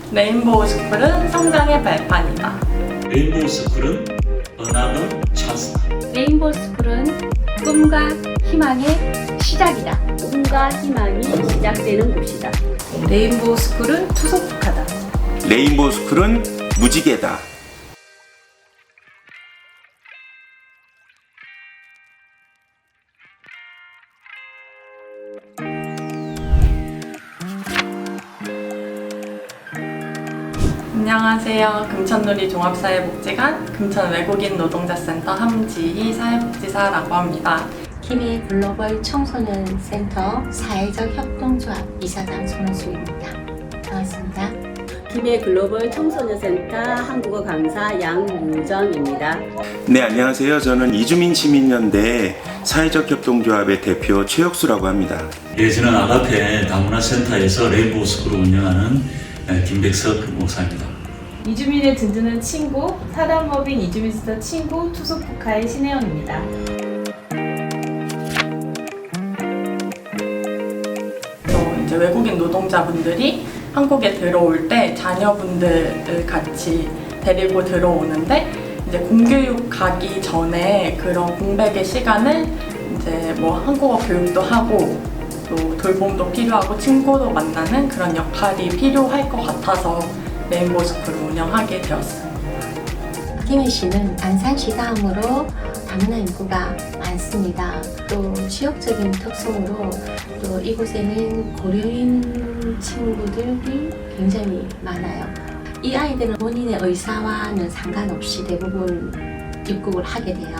레인보우 스쿨은 성장의 발판이다. 레인보우 스쿨은 언학의 찬스다. 레인보우 스쿨은 꿈과 희망의 시작이다. 꿈과 희망이 시작되는 곳이다. 레인보우 스쿨은 투석하다. 레인보우 스쿨은 무지개다. 안녕하세요. 금천누리 종합사회복지관 금천외국인 노동자센터 함지희 사회복지사라고 합니다. 김해 글로벌 청소년 센터 사회적 협동조합 이사장 손은수입니다. 반갑습니다. 김해 글로벌 청소년 센터 한국어 강사 양유정입니다. 네, 안녕하세요. 저는 이주민 시민연대 사회적 협동조합의 대표 최혁수라고 합니다. 예, 저는 아가페 다문화센터에서 레인보우 스쿨을 운영하는 김백석 목사입니다. 이주민의 든든한 친구, 사단법인 이주민센터 친구 투석국화의 신혜영입니다. 이제 외국인 노동자분들이 한국에 들어올 때 자녀분들을 같이 데리고 들어오는데 이제 공교육 가기 전에 그런 공백의 시간을 이제 뭐 한국어 교육도 하고 또 돌봄도 필요하고 친구도 만나는 그런 역할이 필요할 것 같아서 레인보우 스쿨을 운영하게 되었습니다. 김해시는 안산시 다음으로 다문화 인구가 많습니다. 또 지역적인 특성으로 또 이곳에는 고려인 친구들이 굉장히 많아요. 이 아이들은 본인의 의사와는 상관없이 대부분 입국을 하게 돼요.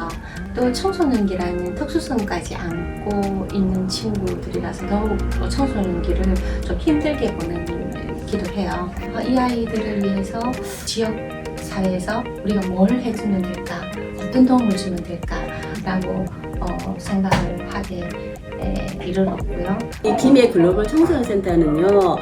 또 청소년기라는 특수성까지 안고 있는 친구들이라서 더욱 청소년기를 좀 힘들게 보내기도 해요. 이 아이들을 위해서 지역 사회에서 우리가 뭘 해주면 될까, 어떤 도움을 주면 될까라고 생각을 하게 이르렀고요. 이 김해 글로벌 청소년 센터는요,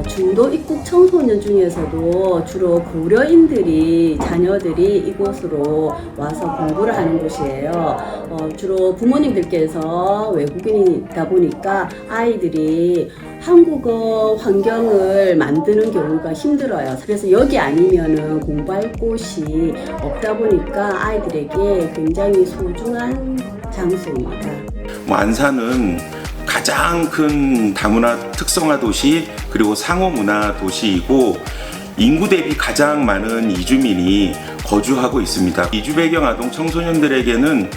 중도 입국 청소년 중에서도 주로 고려인들이 자녀들이 이곳으로 와서 공부를 하는 곳이에요. 주로 부모님들께서 외국인이다 보니까 아이들이 한국어 환경을 만드는 경우가 힘들어요. 그래서 여기 아니면은 공부할 곳이 없다 보니까 아이들에게 굉장히 소중한 장소입니다. 안산은 가장 큰 다문화 특성화 도시 그리고 상호 문화 도시이고 인구 대비 가장 많은 이주민이 거주하고 있습니다. 이주 배경 아동 청소년들에게는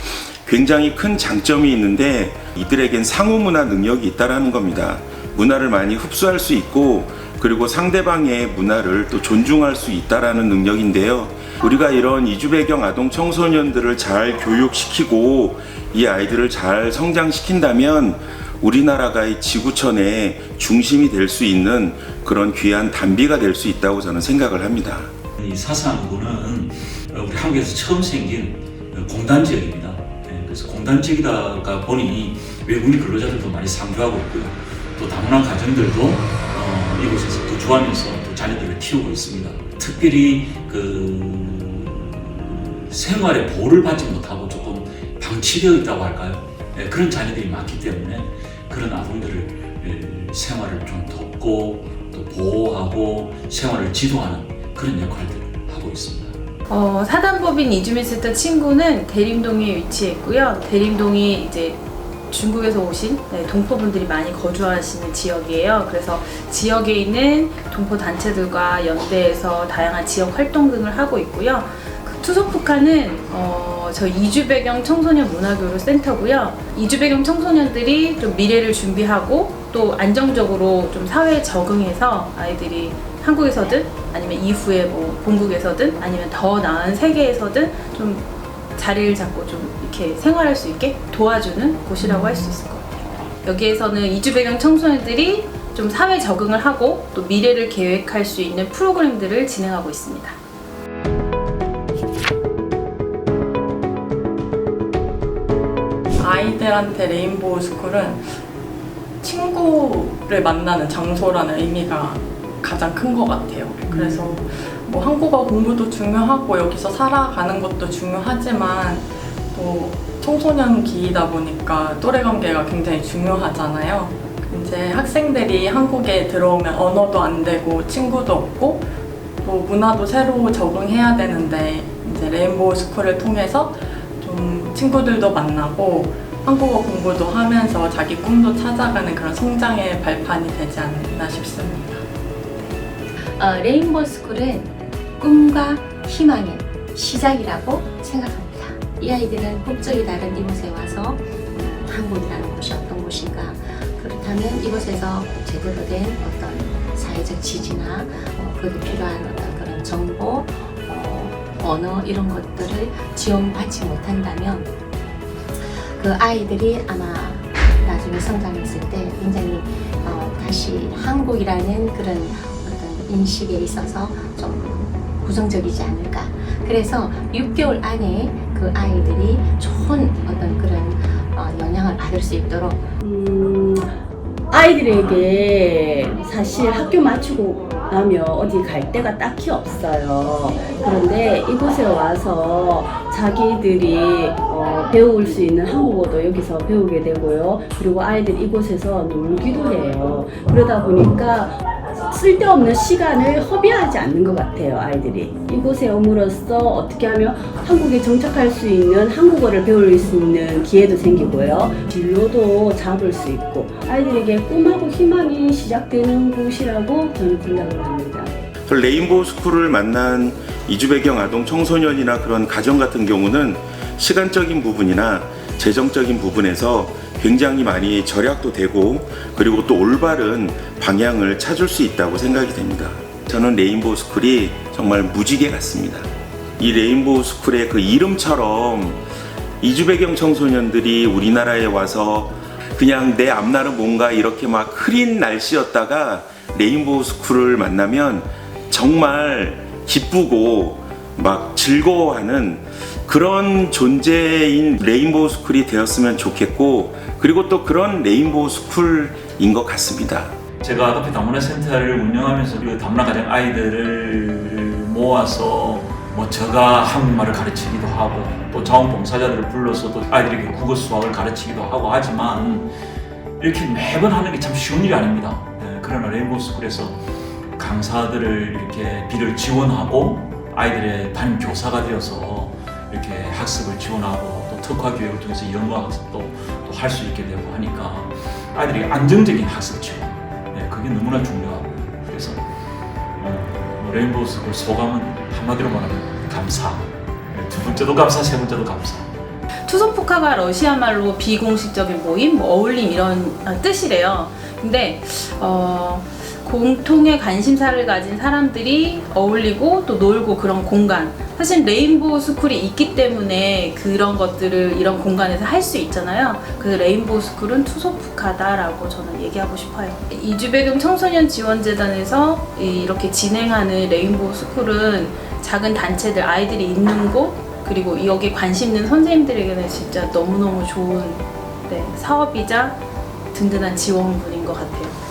굉장히 큰 장점이 있는데 이들에겐 상호 문화 능력이 있다는 겁니다. 문화를 많이 흡수할 수 있고 그리고 상대방의 문화를 또 존중할 수 있다는 능력인데요. 우리가 이런 이주 배경 아동 청소년들을 잘 교육시키고 이 아이들을 잘 성장시킨다면 우리나라가 이 지구촌의 중심이 될 수 있는 그런 귀한 단비가 될 수 있다고 저는 생각을 합니다. 이 사상구는 우리 한국에서 처음 생긴 공단지역입니다. 그래서 공단지역이다 보니 외국인 근로자들도 많이 상주하고 있고요. 또 다문화 가정들도 이곳에서 거주하면서 또 자녀들을 키우고 있습니다. 특별히 생활의 보호를 받지 못하고 조금 방치되어 있다고 할까요? 그런 자녀들이 많기 때문에 그런 아동들을 생활을 좀 돕고 또 보호하고 생활을 지도하는 그런 역할들을 하고 있습니다. 사단법인 이주민센터 친구는 대림동에 위치해 있고요. 대림동이 이제 중국에서 오신 동포분들이 많이 거주하시는 지역이에요. 그래서 지역에 있는 동포 단체들과 연대해서 다양한 지역 활동 등을 하고 있고요. 투석북한은 저희 이주 배경 청소년 문화교류 센터고요. 이주 배경 청소년들이 좀 미래를 준비하고 또 안정적으로 좀 사회에 적응해서 아이들이 한국에서든 아니면 이후에 뭐 본국에서든 아니면 더 나은 세계에서든 좀 자리를 잡고 좀 이렇게 생활할 수 있게 도와주는 곳이라고 할 수 있을 것 같아요. 여기에서는 이주 배경 청소년들이 좀 사회 적응을 하고 또 미래를 계획할 수 있는 프로그램들을 진행하고 있습니다. 아이들한테 레인보우 스쿨은 친구를 만나는 장소라는 의미가 가장 큰 것 같아요. 그래서 뭐 한국어 공부도 중요하고 여기서 살아가는 것도 중요하지만 또 청소년기이다 보니까 또래 관계가 굉장히 중요하잖아요. 이제 학생들이 한국에 들어오면 언어도 안 되고 친구도 없고 또 문화도 새로 적응해야 되는데 이제 레인보우 스쿨을 통해서 좀 친구들도 만나고 한국어 공부도 하면서 자기 꿈도 찾아가는 그런 성장의 발판이 되지 않나 싶습니다. 레인보우 스쿨은 꿈과 희망의 시작이라고 생각합니다. 이 아이들은 국적이 다른 이곳에 와서 한국이라는 곳이 어떤 곳인가, 그렇다면 이곳에서 제대로 된 어떤 사회적 지지나 그에 필요한 어떤 그런 정보, 언어 이런 것들을 지원받지 못한다면 그 아이들이 아마 나중에 성장했을 때 굉장히 다시 한국이라는 그런 어떤 인식에 있어서 좀 부정적이지 않을까. 그래서 6개월 안에 그 아이들이 좋은 어떤 그런 영향을 받을 수 있도록 아이들에게 사실 학교 마치고 나면 어디 갈 데가 딱히 없어요. 그런데 이곳에 와서 자기들이 배울 수 있는 한국어도 여기서 배우게 되고요. 그리고 아이들이 이곳에서 놀기도 해요. 그러다 보니까 쓸데없는 시간을 허비하지 않는 것 같아요, 아이들이. 이곳에 옴으로써 어떻게 하면 한국에 정착할 수 있는 한국어를 배울 수 있는 기회도 생기고요. 진로도 잡을 수 있고 아이들에게 꿈하고 희망이 시작되는 곳이라고 저는 생각을 합니다. 레인보우 스쿨을 만난 이주 배경 아동 청소년이나 그런 가정 같은 경우는 시간적인 부분이나 재정적인 부분에서 굉장히 많이 절약도 되고 그리고 또 올바른 방향을 찾을 수 있다고 생각이 됩니다. 저는 레인보우 스쿨이 정말 무지개 같습니다. 이 레인보우 스쿨의 그 이름처럼 이주 배경 청소년들이 우리나라에 와서 그냥 내 앞날은 뭔가 이렇게 막 흐린 날씨였다가 레인보우 스쿨을 만나면 정말 기쁘고 막 즐거워하는 그런 존재인 레인보우 스쿨이 되었으면 좋겠고 그리고 또 그런 레인보우 스쿨인 것 같습니다. 제가 아가페 다문화 센터를 운영하면서 그 다문화 가정 아이들을 모아서 뭐 제가 한국말을 가르치기도 하고 또 자원봉사자들을 불러서 또 아이들에게 국어 수학을 가르치기도 하고 하지만 이렇게 매번 하는 게 참 쉬운 일이 아닙니다. 그러나 레인보우 스쿨에서 강사들을 이렇게 비를 지원하고 아이들의 담임 교사가 되어서 이렇게 학습을 지원하고 또 특화 교육을 통해서 영어 학습도 할 수 있게 되고 하니까 아이들이 안정적인 학습 지원, 그게 너무나 중요하고 그래서 레인보우 스쿨 소감은 한마디로 말하면 감사. 두 번째도 감사, 세 번째도 감사. 투소푸카가 러시아 말로 비공식적인 모임, 뭐 어울림 이런 뜻이래요. 근데 공통의 관심사를 가진 사람들이 어울리고 또 놀고 그런 공간. 사실 레인보우 스쿨이 있기 때문에 그런 것들을 이런 공간에서 할 수 있잖아요. 그래서 레인보우 스쿨은 투소푸카다라고 저는 얘기하고 싶어요. 이주배경 청소년 지원재단에서 이렇게 진행하는 레인보우 스쿨은 작은 단체들, 아이들이 있는 곳, 그리고 여기에 관심 있는 선생님들에게는 진짜 너무너무 좋은 사업이자 든든한 지원군인 것 같아요.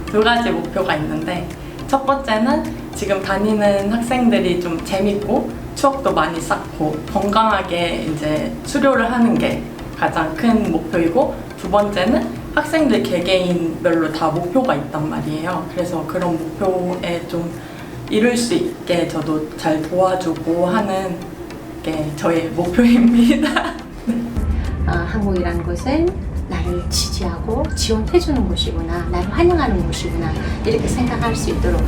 두 가지 목표가 있는데 첫 번째는 지금 다니는 학생들이 좀 재밌고 추억도 많이 쌓고 건강하게 이제 수료를 하는 게 가장 큰 목표이고 두 번째는 학생들 개개인별로 다 목표가 있단 말이에요. 그래서 그런 목표에 좀 이룰 수 있게 저도 잘 도와주고 하는 게 저의 목표입니다. 한국이라는 곳은 나를 지지하고 지원해주는 곳이구나, 나를 환영하는 곳이구나 이렇게 생각할 수 있도록.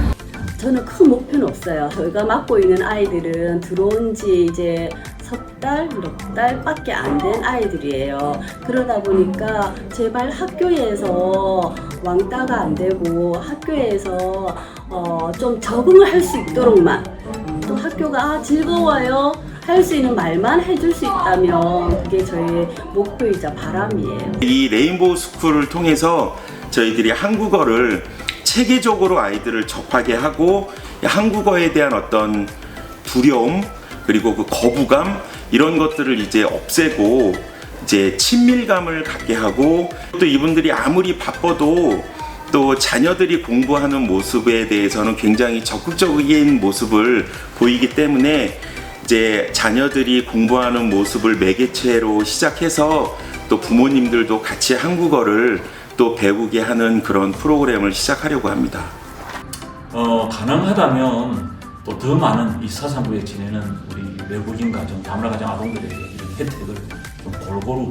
저는 큰 목표는 없어요. 저희가 맡고 있는 아이들은 들어온 지 이제 석 달, 몇 달밖에 안 된 아이들이에요. 그러다 보니까 제발 학교에서 왕따가 안 되고 학교에서 좀 적응을 할 수 있도록만, 또 학교가 즐거워요 할 수 있는 말만 해줄 수 있다면 그게 저의 목표이자 바람이에요. 이 레인보우 스쿨을 통해서 저희들이 한국어를 체계적으로 아이들을 접하게 하고 한국어에 대한 어떤 두려움 그리고 그 거부감 이런 것들을 이제 없애고 이제 친밀감을 갖게 하고 또 이분들이 아무리 바빠도 또 자녀들이 공부하는 모습에 대해서는 굉장히 적극적인 모습을 보이기 때문에 이제 자녀들이 공부하는 모습을 매개체로 시작해서 또 부모님들도 같이 한국어를 또 배우게 하는 그런 프로그램을 시작하려고 합니다. 가능하다면 또 더 많은 이 사상구에 지내는 우리 외국인 가정, 다문화 가정 아동들에게 이런 혜택을 좀 골고루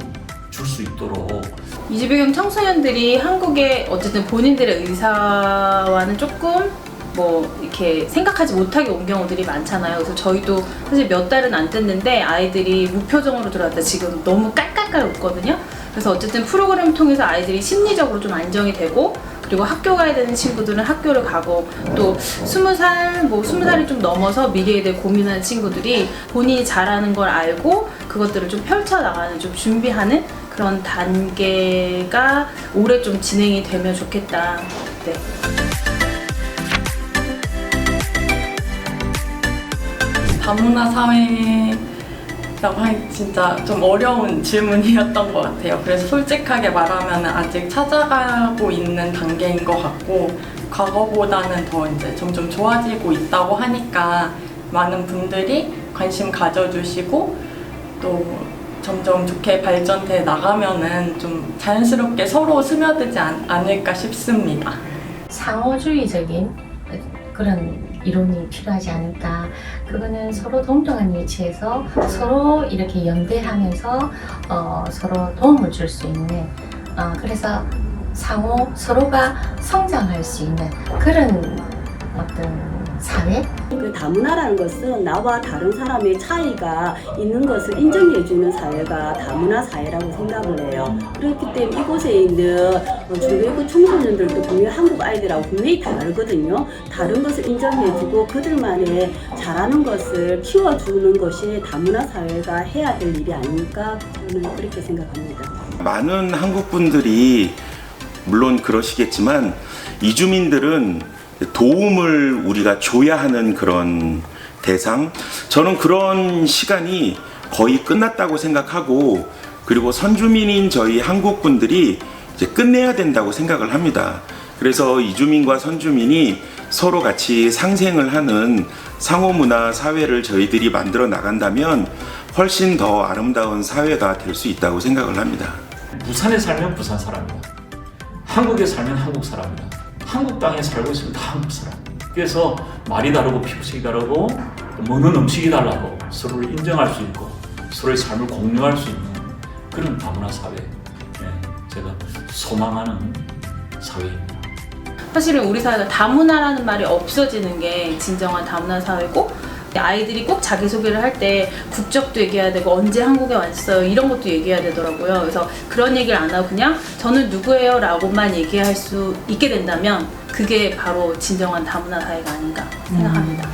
줄 수 있도록 이주 배경 청소년들이 한국에 어쨌든 본인들의 의사와는 조금 뭐 이렇게 생각하지 못하게 온 경우들이 많잖아요. 그래서 저희도 사실 몇 달은 안 됐는데 아이들이 무표정으로 들어왔다 지금 너무 깔깔깔 웃거든요. 그래서 어쨌든 프로그램을 통해서 아이들이 심리적으로 좀 안정이 되고, 그리고 학교 가야 되는 친구들은 학교를 가고, 또 20살, 뭐 20살이 좀 넘어서 미래에 대해 고민하는 친구들이 본인이 잘하는 걸 알고 그것들을 좀 펼쳐나가는, 좀 준비하는 그런 단계가 올해 좀 진행이 되면 좋겠다. 네. 다문화 사회라고 하기 진짜 좀 어려운 질문이었던 것 같아요. 그래서 솔직하게 말하면 아직 찾아가고 있는 단계인 것 같고, 과거보다는 더 이제 점점 좋아지고 있다고 하니까 많은 분들이 관심 가져주시고 또 점점 좋게 발전돼 나가면은 좀 자연스럽게 서로 스며들지 않을까 싶습니다. 상호주의적인 그런 이론이 필요하지 않을까. 그거는 서로 동등한 위치에서 서로 이렇게 연대하면서 서로 도움을 줄 수 있는, 그래서 상호 서로가 성장할 수 있는 그런 어떤 사회? 그 다문화라는 것은 나와 다른 사람의 차이가 있는 것을 인정해주는 사회가 다문화 사회라고 생각을 해요. 그렇기 때문에 이곳에 있는 중외국 청소년들도 분명히 한국 아이들하고 분명히 다르거든요. 다른 것을 인정해주고 그들만의 잘하는 것을 키워주는 것이 다문화 사회가 해야 될 일이 아닐까, 저는 그렇게 생각합니다. 많은 한국 분들이 물론 그러시겠지만 이주민들은 도움을 우리가 줘야 하는 그런 대상, 저는 그런 시간이 거의 끝났다고 생각하고, 그리고 선주민인 저희 한국 분들이 이제 끝내야 된다고 생각을 합니다. 그래서 이주민과 선주민이 서로 같이 상생을 하는 상호문화 사회를 저희들이 만들어 나간다면 훨씬 더 아름다운 사회가 될 수 있다고 생각을 합니다. 부산에 살면 부산 사람이다. 한국에 살면 한국 사람이다. 한국 땅에 살고 있으면 다 한국 사람. 그래서 말이 다르고 피부색이 다르고 먹는 음식이 달라도 서로를 인정할 수 있고 서로의 삶을 공유할 수 있는 그런 다문화 사회, 제가 소망하는 사회입니다. 사실은 우리 사회가 다문화라는 말이 없어지는 게 진정한 다문화 사회고, 아이들이 꼭 자기소개를 할 때 국적도 얘기해야 되고 언제 한국에 왔어요 이런 것도 얘기해야 되더라고요. 그래서 그런 얘기를 안 하고 그냥 저는 누구예요 라고만 얘기할 수 있게 된다면 그게 바로 진정한 다문화 사회가 아닌가 생각합니다.